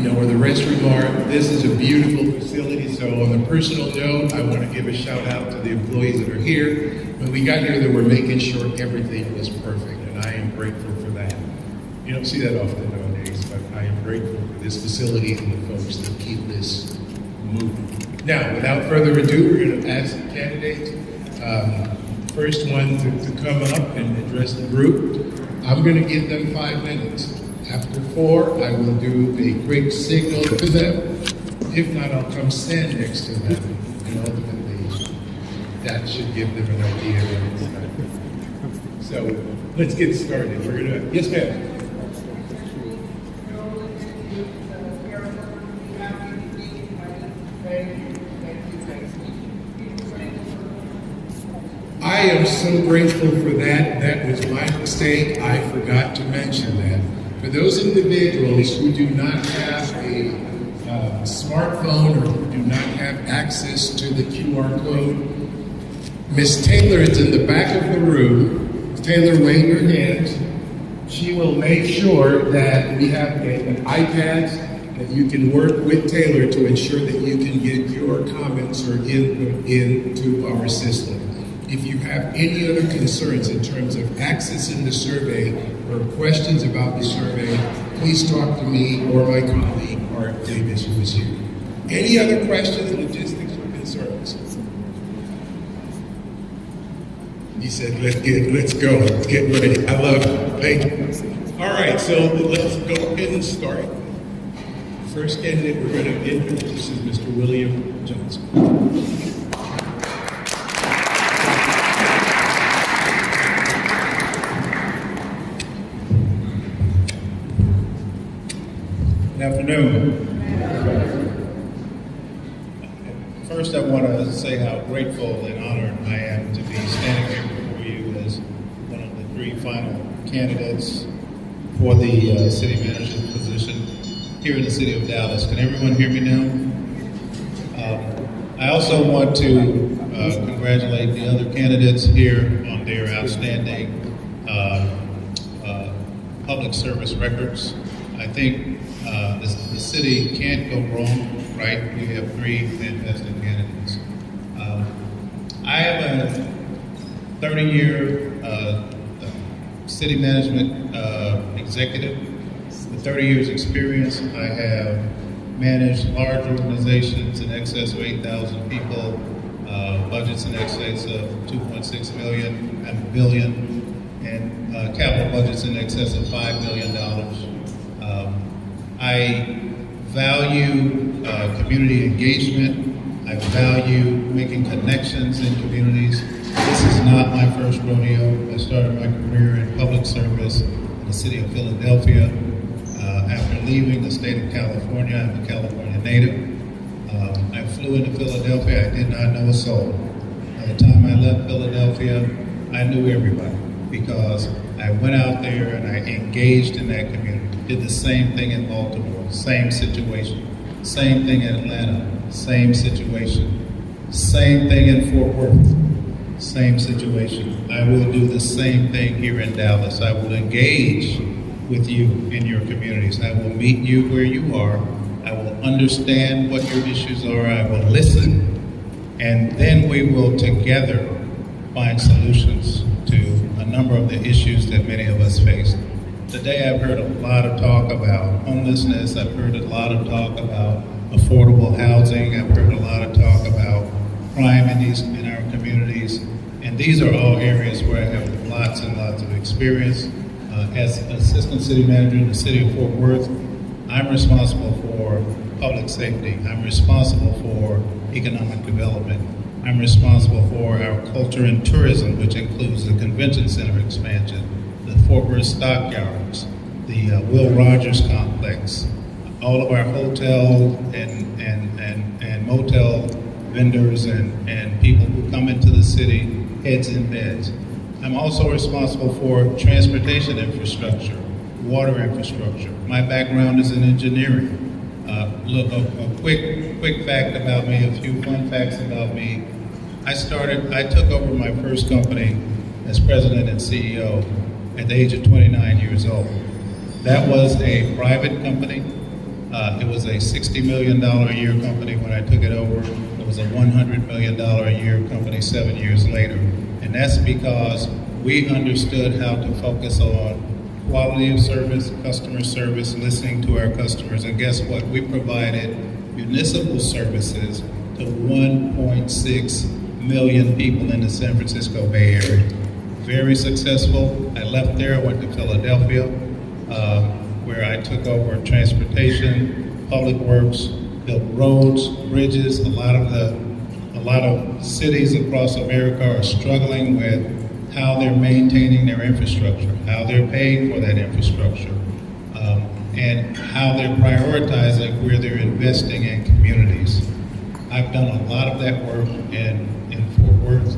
know where the restroom are. This is a beautiful facility, so on a personal note, I want to give a shout out to the employees that are here. When we got here, they were making sure everything was perfect, and I am grateful for that. You don't see that often nowadays, but I am grateful for this facility and the folks that keep this moving. Now, without further ado, we're going to ask the candidates, first one to come up and address the group. I'm going to give them 5 minutes. After 4, I will do a quick signal to them. If not, I'll come stand next to them. And ultimately, that should give them an idea of what's happening. So let's get started. We're going to, yes, ma'am. I am so grateful for that. That was my mistake. I forgot to mention that. For those individuals who do not have a smartphone or who do not have access to the QR code, Ms. Taylor is in the back of the room. Ms. Taylor, wave your hands. She will make sure that we have an iPad that you can work with Taylor to ensure that you can get your comments or input into our system. If you have any other concerns in terms of accessing the survey or questions about the survey, please talk to me or my colleague, Art Davis, who is here. Any other questions, logistics, or concerns? He said, let's go, let's get ready. I love it. Thank you. All right, so let's go ahead and start. First candidate we're going to introduce is Mr. William Johnson. Good afternoon. First, I want to say how grateful and honored I am to be standing here before you as one of the 3 final candidates for the city manager position here in the city of Dallas. Can everyone hear me now? I also want to congratulate the other candidates here on their outstanding public service records. I think the city can't go wrong, right? We have 3 fantastic candidates. I am a 30-year city management executive with 30 years experience. I have managed large organizations in excess of 8,000 people, budgets in excess of 2.6 billion, and capital budgets in excess of $5 billion. I value community engagement. I value making connections in communities. This is not my first rodeo. I started my career in public service in the city of Philadelphia. After leaving the state of California, I'm a California native. I flew into Philadelphia. I did not know a soul. By the time I left Philadelphia, I knew everybody because I went out there and I engaged in that community. Did the same thing in Baltimore, same situation. Same thing in Atlanta, same situation. Same thing in Fort Worth, same situation. I will do the same thing here in Dallas. I will engage with you in your communities. I will meet you where you are. I will understand what your issues are. I will listen. And then we will together find solutions to a number of the issues that many of us face. Today I've heard a lot of talk about homelessness. I've heard a lot of talk about affordable housing. I've heard a lot of talk about crime in our communities. And these are all areas where I have lots and lots of experience. As an assistant city manager in the city of Fort Worth, I'm responsible for public safety. I'm responsible for economic development. I'm responsible for our culture and tourism, which includes the convention center expansion, the Fort Worth Stockyards, the Will Rogers complex, all of our hotel and motel vendors and people who come into the city, heads and beds. I'm also responsible for transportation infrastructure, water infrastructure. My background is in engineering. Look, a quick fact about me, a few fun facts about me. I took over my first company as president and CEO at the age of 29 years old. That was a private company. It was a $60 million a year company when I took it over. It was a $100 million a year company 7 years later. And that's because we understood how to focus on quality of service, customer service, listening to our customers. And guess what? We provided municipal services to 1.6 million people in the San Francisco Bay Area. Very successful. I left there, went to Philadelphia, where I took over transportation, public works, built roads, bridges. A lot of cities across America are struggling with how they're maintaining their infrastructure, how they're paying for that infrastructure, and how they're prioritizing where they're investing in communities. I've done a lot of that work in Fort Worth,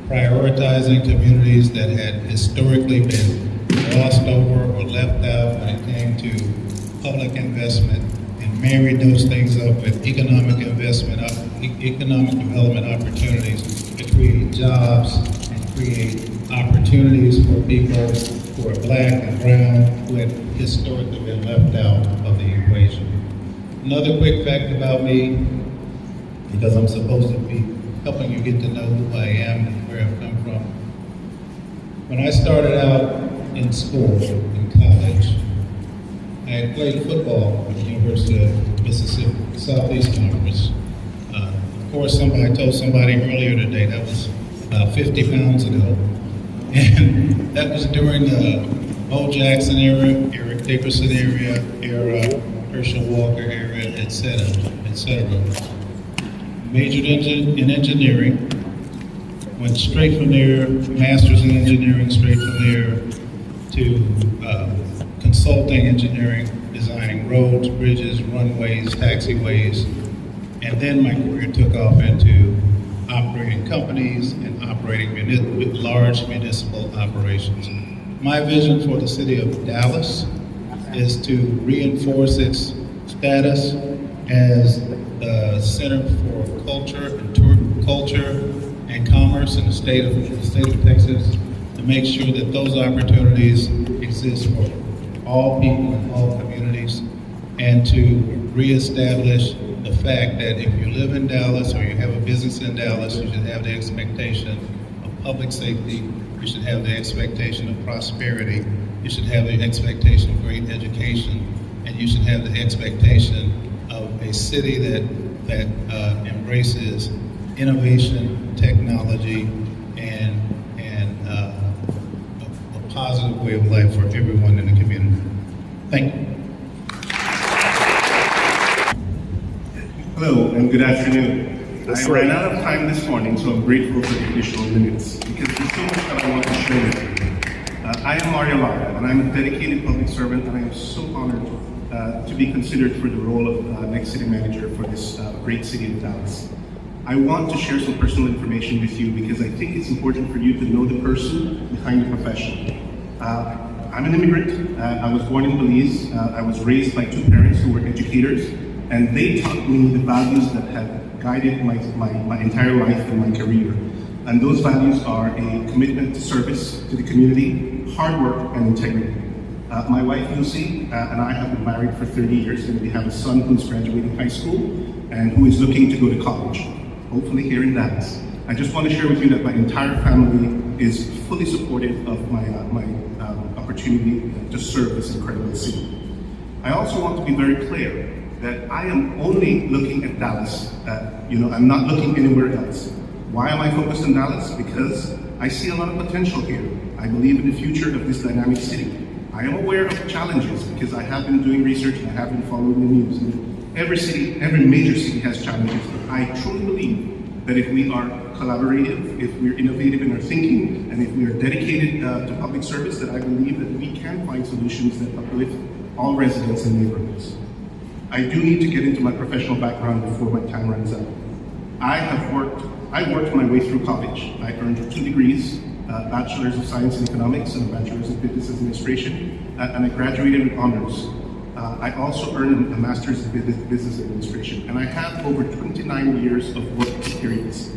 prioritizing communities that had historically been glossed over or left out when it came to public investment, and married those things up with economic investment, economic development opportunities to create jobs and create opportunities for people who are black and brown who had historically been left out of the equation. Another quick fact about me, because I'm supposed to be helping you get to know who I am and where I've come from. When I started out in school, in college, I had played football at the University of Mississippi, Southeast Conference. Of course, I told somebody earlier today, that was about 50 pounds ago. And that was during the Bo Jackson era, Eric Dickerson era, Herschel Walker era, et cetera, et cetera. Majored in engineering, went straight from there, master's in engineering, straight from there to consulting engineering, designing roads, bridges, runways, taxiways, and then my career took off into operating companies and operating large municipal operations. My vision for the city of Dallas is to reinforce its status as the center for culture and commerce in the state of Texas, to make sure that those opportunities exist for all people in all communities, and to reestablish the fact that if you live in Dallas or you have a business in Dallas, you should have the expectation of public safety, you should have the expectation of prosperity, you should have the expectation of great education, and you should have the expectation of a city that embraces innovation, technology, and a positive way of life for everyone in the community. Thank you. Hello and good afternoon. I ran out of time this morning, so I'm grateful for the additional minutes because there's so much that I want to share with you. I am Mario Lara, and I'm a dedicated public servant, and I am so honored to be considered for the role of next city manager for this great city of Dallas. I want to share some personal information with you because I think it's important for you to know the person behind the profession. I'm an immigrant. I was born in Belize. I was raised by two parents who were educators, and they taught me the values that have guided my entire life and my career. And those values are a commitment to service to the community, hard work, and integrity. My wife Lucy and I have been married for 30 years, and we have a son who's graduating high school and who is looking to go to college, hopefully here in Dallas. I just want to share with you that my entire family is fully supportive of my opportunity to serve this incredible city. I also want to be very clear that I am only looking at Dallas. I'm not looking anywhere else. Why am I focused on Dallas? Because I see a lot of potential here. I believe in the future of this dynamic city. I am aware of challenges because I have been doing research and I have been following the news. And every city, every major city has challenges. But I truly believe that if we are collaborative, if we're innovative in our thinking, and if we are dedicated to public service, that I believe that we can find solutions that uplift all residents and neighborhoods. I do need to get into my professional background before my time runs out. I worked my way through college. I earned 2 degrees, Bachelor's of Science in Economics and a Bachelor's of Business Administration, and I graduated with honors. I also earned a Master's in Business Administration, and I have over 29 years of work experience,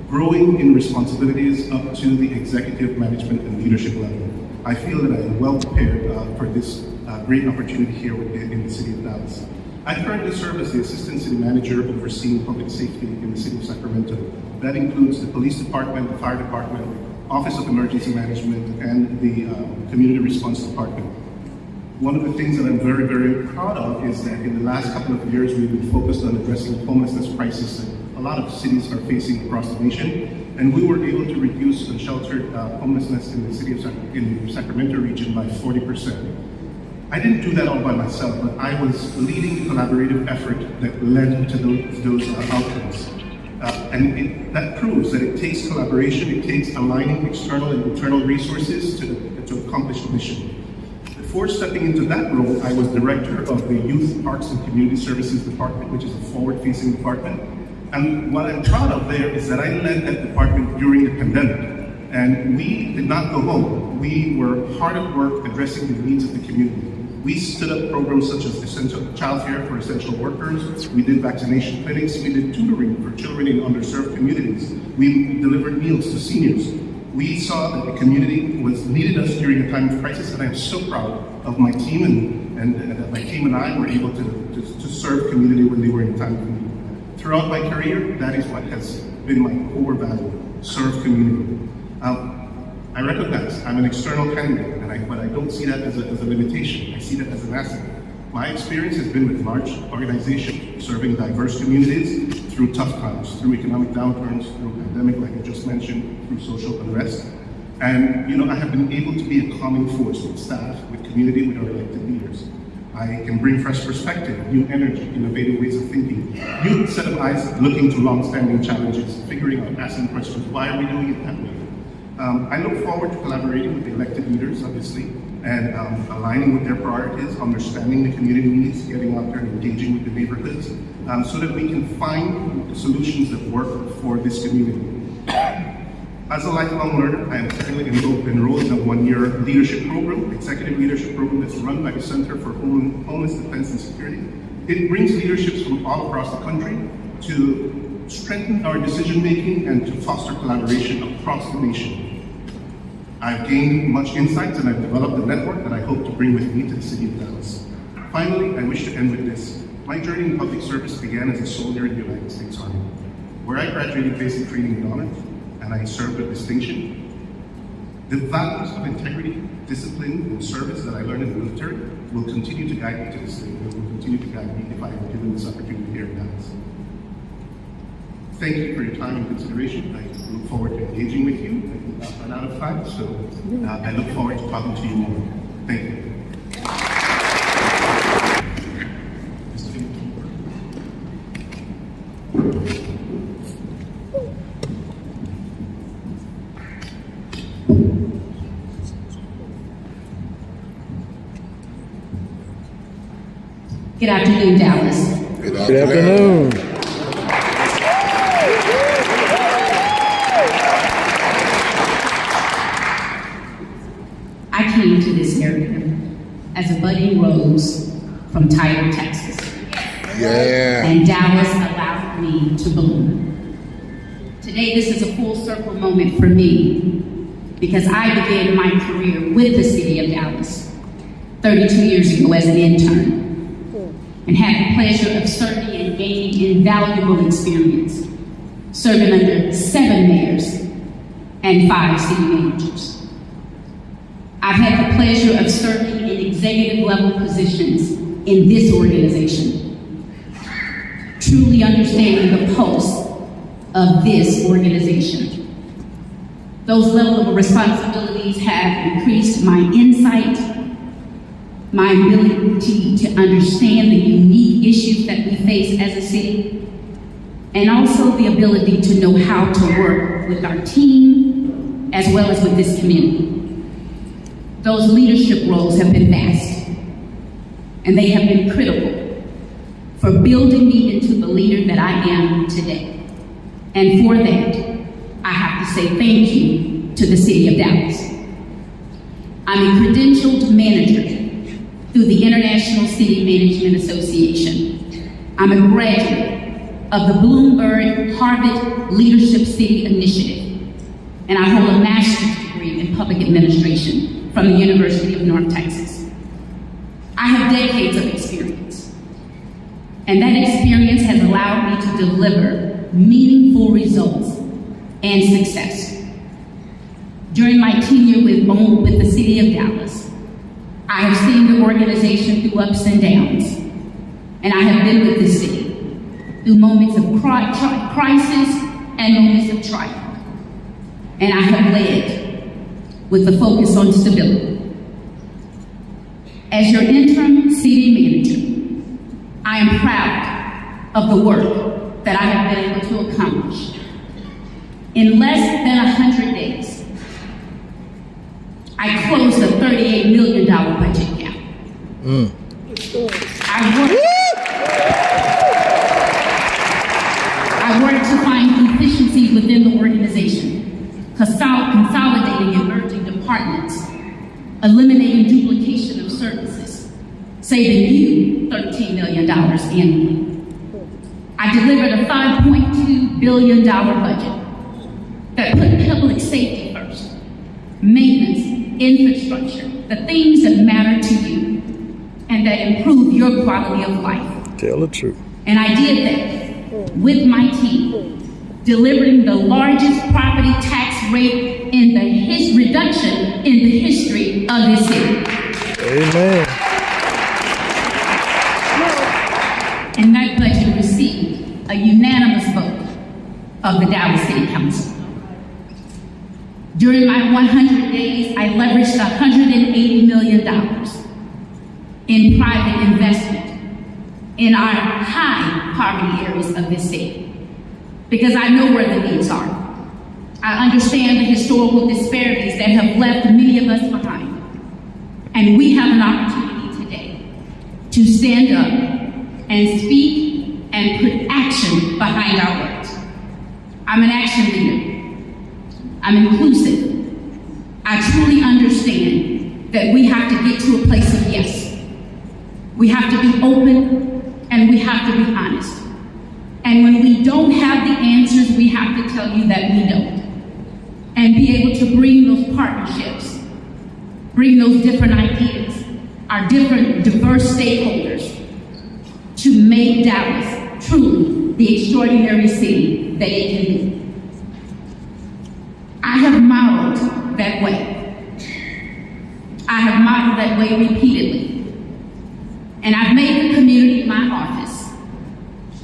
growing in responsibilities up to the executive management and leadership level. I feel that I am well prepared for this great opportunity here in the city of Dallas. I currently serve as the Assistant City Manager overseeing public safety in the City of Sacramento. That includes the Police Department, the Fire Department, Office of Emergency Management, and the Community Response Department. One of the things that I'm very, very proud of is that in the last couple of years, we've been focused on addressing the homelessness crisis that a lot of cities are facing across the nation. And we were able to reduce unsheltered homelessness in the city of in the Sacramento region by 40%. I didn't do that all by myself, but I was leading a collaborative effort that led to those outcomes. That proves that it takes collaboration, it takes aligning external and internal resources to accomplish the mission. Before stepping into that role, I was director of the Youth, Parks, and Community Services Department, which is a forward-facing department. And what I'm proud of there is that I led that department during the pandemic. And we did not go home. We were hard at work addressing the needs of the community. We stood up programs such as essential childcare for essential workers. We did vaccination clinics. We did tutoring for children in underserved communities. We delivered meals to seniors. We saw that the community needed us during a time of crisis, and I'm so proud of my team and that my team and I were able to serve community when they were in time of need. Throughout my career, that is what has been my core value: serve community. I recognize I'm an external candidate, but I don't see that as a limitation. I see that as an asset. My experience has been with large organizations serving diverse communities through tough times, through economic downturns, through pandemic, like I just mentioned, through social unrest. And I have been able to be a calming force with staff, with community, with our elected leaders. I can bring fresh perspective, new energy, innovative ways of thinking, new set of eyes looking to long-standing challenges, figuring out, asking questions, why are we doing it that way? I look forward to collaborating with the elected leaders, obviously, and aligning with their priorities, understanding the community needs, getting out there and engaging with the neighborhoods, so that we can find solutions that work for this community. As a lifelong learner, I am currently enrolled in a one-year leadership program, executive leadership program that's run by the Center for Homeless Defense and Security. It brings leaderships from all across the country to strengthen our decision-making and to foster collaboration across the nation. I've gained much insights and I've developed a network that I hope to bring with me to the city of Dallas. Finally, I wish to end with this. My journey in public service began as a soldier in the United States Army, where I graduated basic training in honors and I served with distinction. The values of integrity, discipline, and service that I learned in the military will continue to guide me to this day, and will continue to guide me if I am given this opportunity here in Dallas. Thank you for your time and consideration. I look forward to engaging with you. I've run out of time, so I look forward to talking to you more. Thank you. Good afternoon, Dallas. Good afternoon. I came to this area as a budding rose from Tyler, Texas. Yeah. And Dallas allowed me to bloom. Today, this is a full circle moment for me because I began my career with the city of Dallas 32 years ago as an intern and had the pleasure of serving and gaining invaluable experience, serving under 7 mayors and 5 city managers. I've had the pleasure of serving in executive level positions in this organization, truly understanding the pulse of this organization. Those levels of responsibilities have increased my insight, my ability to understand the unique issues that we face as a city, and also the ability to know how to work with our team as well as with this community. Those leadership roles have been vast, and they have been critical for building me into the leader that I am today. And for that, I have to say thank you to the city of Dallas. I'm a credentialed manager through the International City Management Association. I'm a graduate of the Bloomberg Harvard Leadership City Initiative, and I hold a master's degree in public administration from the University of North Texas. I have decades of experience And that experience has allowed me to deliver meaningful results and success. During my tenure with the City of Dallas, I have seen the organization through ups and downs, and I have been with the city through moments of crisis and moments of triumph. And I have led with the focus on stability. As your interim city manager, I am proud of the work that I have been able to accomplish. In less than 100 days, I closed a $38 million budget gap. I worked to find efficiencies within the organization, consolidating emerging departments, eliminating duplication of services, saving you $13 million annually. I delivered a $5.2 billion budget that put public safety first, maintenance, infrastructure, the things that matter to you, and that improve your quality of life. Tell the truth. And I did that with my team, delivering the largest property tax rate in the reduction in the history of this city. Amen. And that budget received a unanimous vote of the Dallas City Council. During my 100 days, I leveraged $180 million in private investment in our high poverty areas of this city, because I know where the needs are. I understand the historical disparities that have left many of us behind. And we have an opportunity today to stand up and speak and put action behind our words. I'm an action leader. I'm inclusive. I truly understand that we have to get to a place of yes. We have to be open and we have to be honest. And when we don't have the answers, we have to tell you that we don't. And be able to bring those partnerships, bring those different ideas, our different diverse stakeholders to make Dallas truly the extraordinary city that it can be. I have modeled that way. I have modeled that way repeatedly. And I've made the community my office.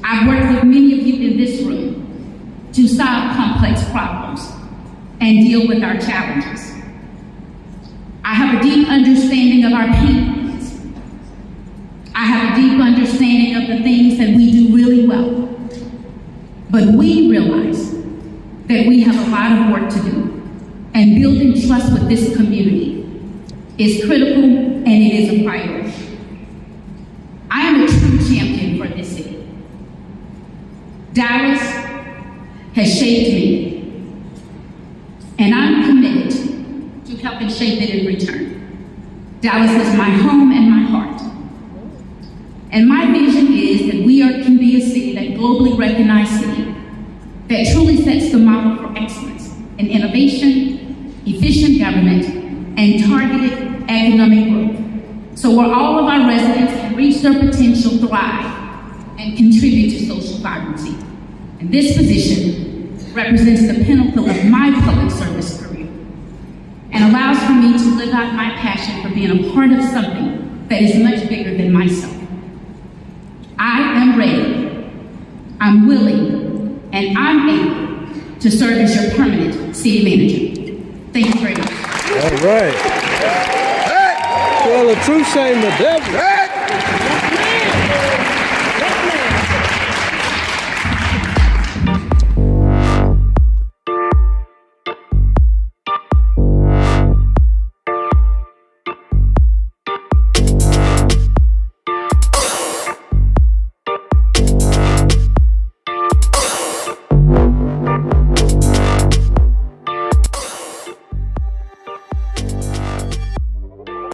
I've worked with many of you in this room to solve complex problems and deal with our challenges. I have a deep understanding of our pain points. I have a deep understanding of the things that we do really well. But we realize that we have a lot of work to do, and building trust with this community is critical and it is a priority. I am a true champion for this city. Dallas has shaped me, and I'm committed to helping shape it in return. Dallas is my home and my heart. And my vision is that we can be a city, that globally recognized city, that truly sets the model for excellence in innovation, efficient government, and targeted economic growth. So where all of our residents can reach their potential, thrive, and contribute to social vibrancy. And this position represents the pinnacle of my public service career and allows for me to live out my passion for being a part of something that is much bigger than myself. I am ready, I'm willing, and I'm able to serve as your permanent city manager. Thank you very much. All right. Hey. Tell the truth, shame the devil. Hey.